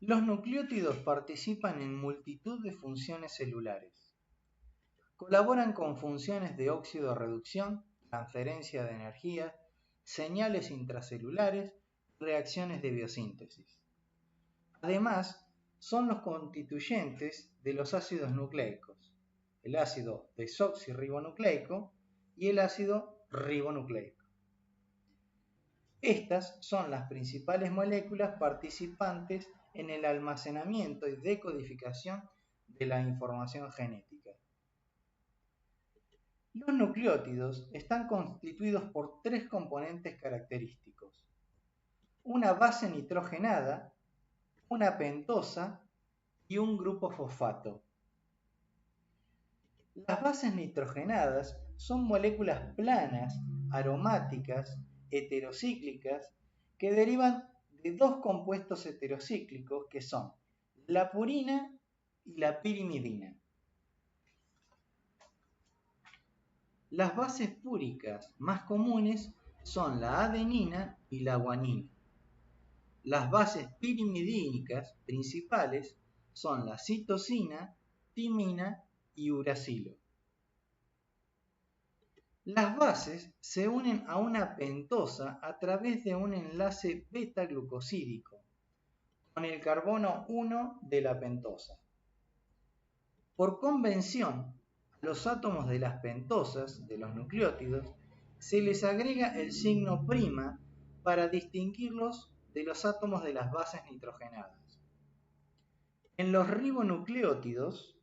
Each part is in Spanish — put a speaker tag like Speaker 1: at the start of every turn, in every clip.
Speaker 1: Los nucleótidos participan en multitud de funciones celulares. Colaboran con funciones de óxido-reducción, transferencia de energía, señales intracelulares y reacciones de biosíntesis. Además, son los constituyentes de los ácidos nucleicos, el ácido desoxirribonucleico y el ácido ribonucleico. Estas son las principales moléculas participantes en el almacenamiento y decodificación de la información genética. Los nucleótidos están constituidos por tres componentes característicos: una base nitrogenada, una pentosa y un grupo fosfato. Las bases nitrogenadas son moléculas planas, aromáticas, heterocíclicas, que derivan de dos compuestos heterocíclicos que son la purina y la pirimidina. Las bases púricas más comunes son la adenina y la guanina. Las bases pirimidínicas principales son la citosina, timina y uracilo. Las bases se unen a una pentosa a través de un enlace beta-glucosídico con el carbono 1 de la pentosa. Por convención, a los átomos de las pentosas de los nucleótidos se les agrega el signo prima para distinguirlos de los átomos de las bases nitrogenadas. En los ribonucleótidos,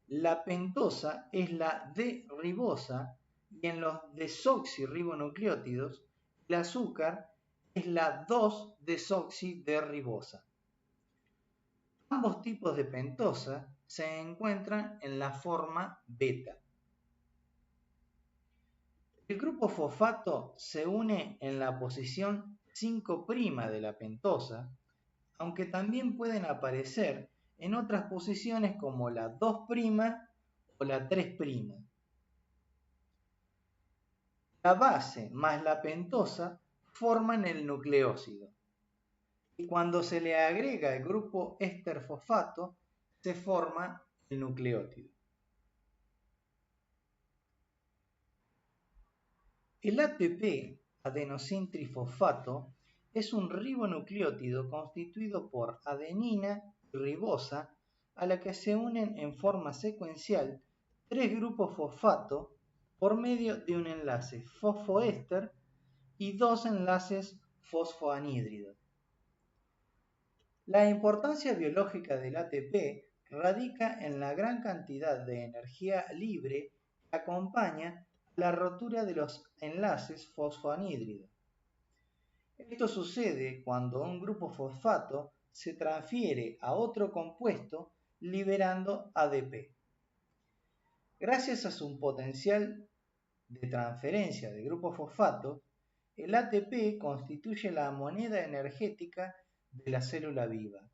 Speaker 1: la pentosa es la D-ribosa y en los desoxirribonucleótidos el azúcar es la 2-desoxi-D-ribosa. Ambos tipos de pentosa se encuentran en la forma beta. El grupo fosfato se une en la posición 5' de la pentosa, aunque también pueden aparecer en otras posiciones como la 2' o la 3'. La base más la pentosa forman el nucleósido, y cuando se le agrega el grupo éster fosfato se forma el nucleótido. El ATP, adenosintrifosfato, es un ribonucleótido constituido por adenina y ribosa a la que se unen en forma secuencial tres grupos fosfato por medio de un enlace fosfoéster y dos enlaces fosfoanhídrido. La importancia biológica del ATP radica en la gran cantidad de energía libre que acompaña la rotura de los enlaces fosfoanhídrido. Esto sucede cuando un grupo fosfato se transfiere a otro compuesto liberando ADP. Gracias a su potencial de transferencia de grupos fosfatos, el ATP constituye la moneda energética de la célula viva.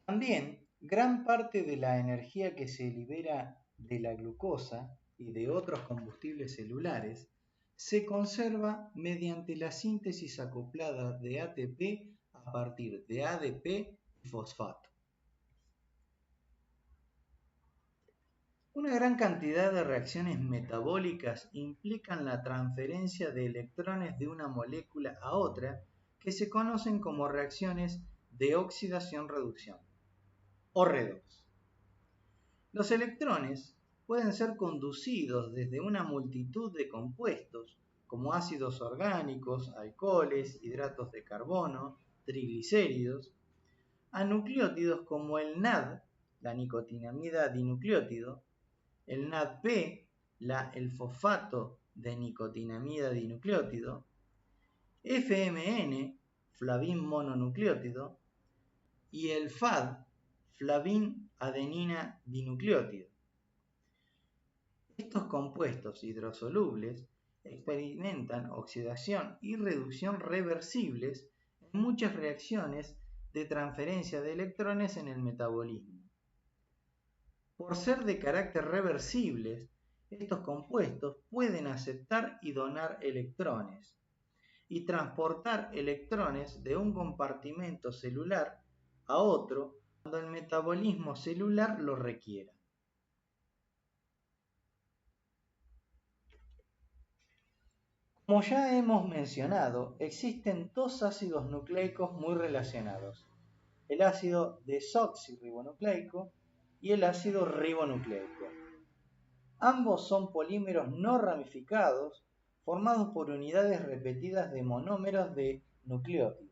Speaker 1: También, gran parte de la energía que se libera de la glucosa y de otros combustibles celulares se conserva mediante la síntesis acoplada de ATP a partir de ADP y fosfato. Una gran cantidad de reacciones metabólicas implican la transferencia de electrones de una molécula a otra que se conocen como reacciones de oxidación-reducción o redox. Los electrones pueden ser conducidos desde una multitud de compuestos como ácidos orgánicos, alcoholes, hidratos de carbono, triglicéridos, a nucleótidos como el NAD, la nicotinamida dinucleótido, el NADP, el fosfato de nicotinamida dinucleótido, FMN, flavin mononucleótido, y el FAD, flavin adenina dinucleótido. Estos compuestos hidrosolubles experimentan oxidación y reducción reversibles en muchas reacciones de transferencia de electrones en el metabolismo. Por ser de carácter reversibles, estos compuestos pueden aceptar y donar electrones y transportar electrones de un compartimento celular a otro cuando el metabolismo celular lo requiera. Como ya hemos mencionado, existen dos ácidos nucleicos muy relacionados, el ácido desoxirribonucleico y el ácido ribonucleico. Ambos son polímeros no ramificados formados por unidades repetidas de monómeros de nucleótidos.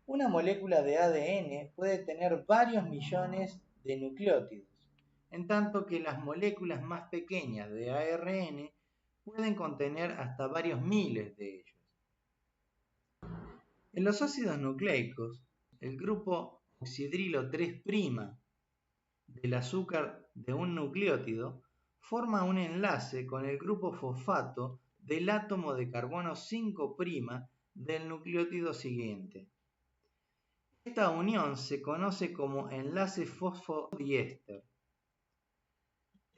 Speaker 1: Una molécula de ADN puede tener varios millones de nucleótidos, en tanto que las moléculas más pequeñas de ARN pueden contener hasta varios miles de ellos. En los ácidos nucleicos, el grupo oxidrilo 3' del azúcar de un nucleótido forma un enlace con el grupo fosfato del átomo de carbono 5' del nucleótido siguiente. Esta unión se conoce como enlace fosfodiéster.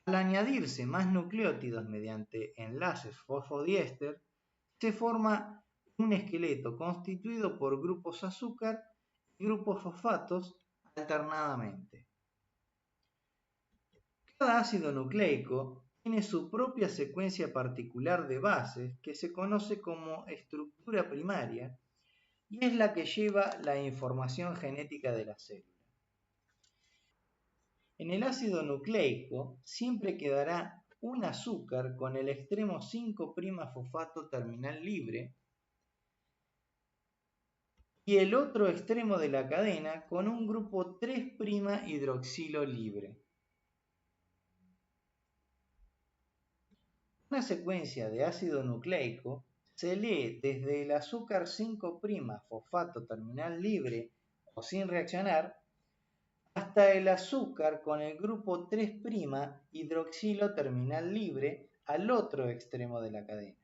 Speaker 1: Al añadirse más nucleótidos mediante enlaces fosfodiéster, se forma un esqueleto constituido por grupos azúcar y grupos fosfatos alternadamente. Cada ácido nucleico tiene su propia secuencia particular de bases que se conoce como estructura primaria y es la que lleva la información genética de la célula. En el ácido nucleico siempre quedará un azúcar con el extremo 5' fosfato terminal libre y el otro extremo de la cadena con un grupo 3' hidroxilo libre. Una secuencia de ácido nucleico se lee desde el azúcar 5' fosfato terminal libre o sin reaccionar hasta el azúcar con el grupo 3' hidroxilo terminal libre al otro extremo de la cadena.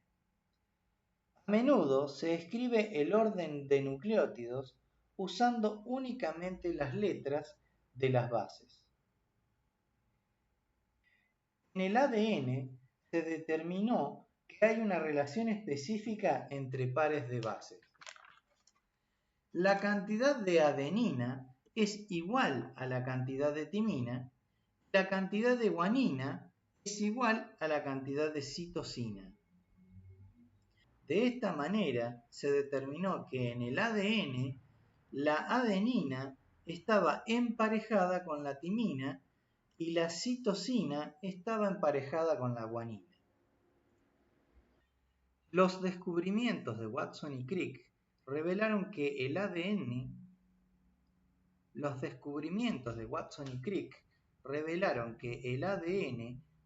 Speaker 1: A menudo se escribe el orden de nucleótidos usando únicamente las letras de las bases. En el ADN se determinó que hay una relación específica entre pares de bases. La cantidad de adenina es igual a la cantidad de timina, y la cantidad de guanina es igual a la cantidad de citosina. De esta manera se determinó que en el ADN la adenina estaba emparejada con la timina y la citosina estaba emparejada con la guanina. Los descubrimientos de Watson y Crick revelaron que el ADN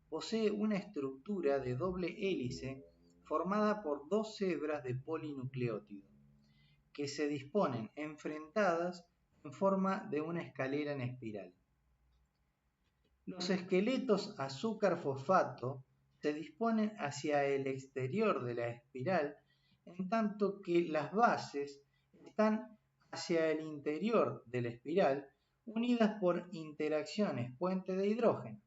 Speaker 1: posee una estructura de doble hélice formada por dos hebras de polinucleótido, que se disponen enfrentadas en forma de una escalera en espiral. Los esqueletos azúcar-fosfato se disponen hacia el exterior de la espiral, en tanto que las bases están hacia el interior de la espiral, unidas por interacciones puente de hidrógeno.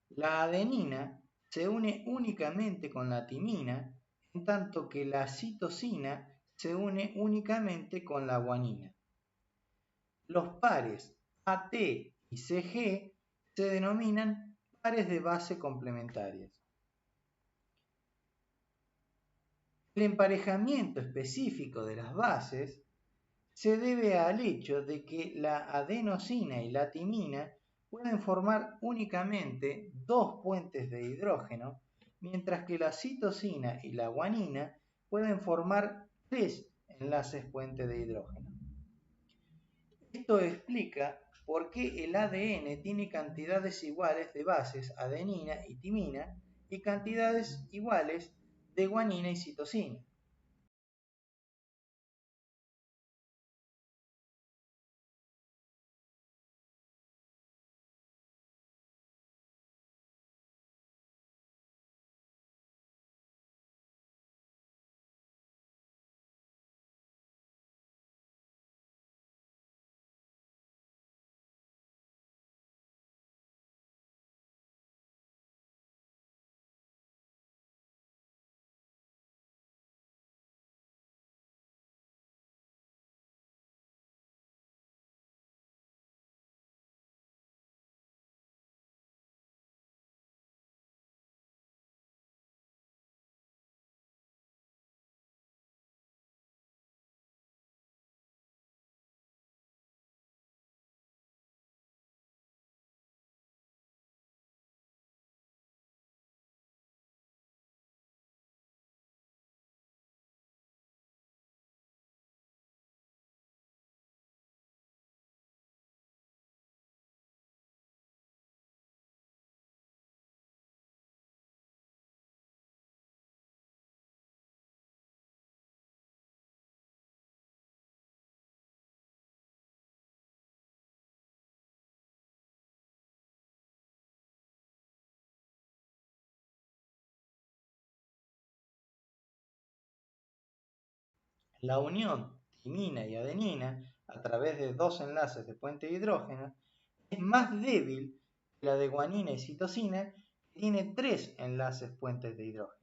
Speaker 1: La adenina se une únicamente con la timina, en tanto que la citosina se une únicamente con la guanina. Los pares AT y CG se denominan pares de base complementarias. El emparejamiento específico de las bases se debe al hecho de que la adenosina y la timina pueden formar únicamente dos puentes de hidrógeno, mientras que la citosina y la guanina pueden formar tres enlaces puente de hidrógeno. Esto explica por qué el ADN tiene cantidades iguales de bases adenina y timina y cantidades iguales de guanina y citosina. La unión timina y adenina a través de dos enlaces de puente de hidrógeno es más débil que la de guanina y citosina, que tiene tres enlaces puentes de hidrógeno.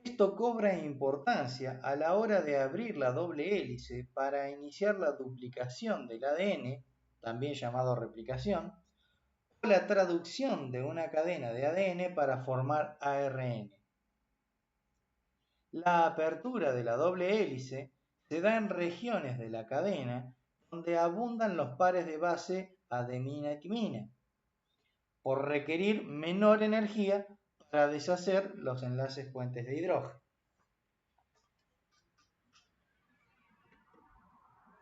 Speaker 1: Esto cobra importancia a la hora de abrir la doble hélice para iniciar la duplicación del ADN, también llamado replicación, o la traducción de una cadena de ADN para formar ARN. La apertura de la doble hélice se da en regiones de la cadena donde abundan los pares de base adenina y timina, por requerir menor energía para deshacer los enlaces puentes de hidrógeno.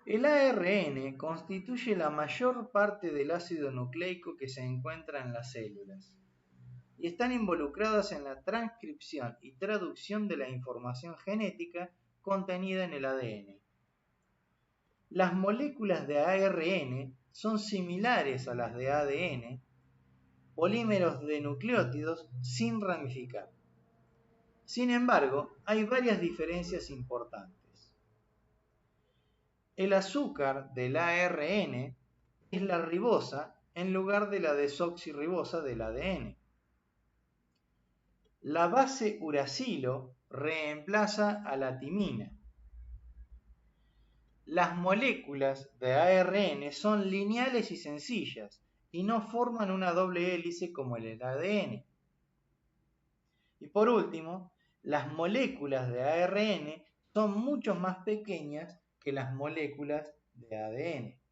Speaker 1: El ARN constituye la mayor parte del ácido nucleico que se encuentra en las células y están involucradas en la transcripción y traducción de la información genética contenida en el ADN. Las moléculas de ARN son similares a las de ADN, polímeros de nucleótidos sin ramificar. Sin embargo, hay varias diferencias importantes. El azúcar del ARN es la ribosa en lugar de la desoxirribosa del ADN. La base uracilo reemplaza a la timina. Las moléculas de ARN son lineales y sencillas y no forman una doble hélice como el ADN. Y por último, las moléculas de ARN son mucho más pequeñas que las moléculas de ADN.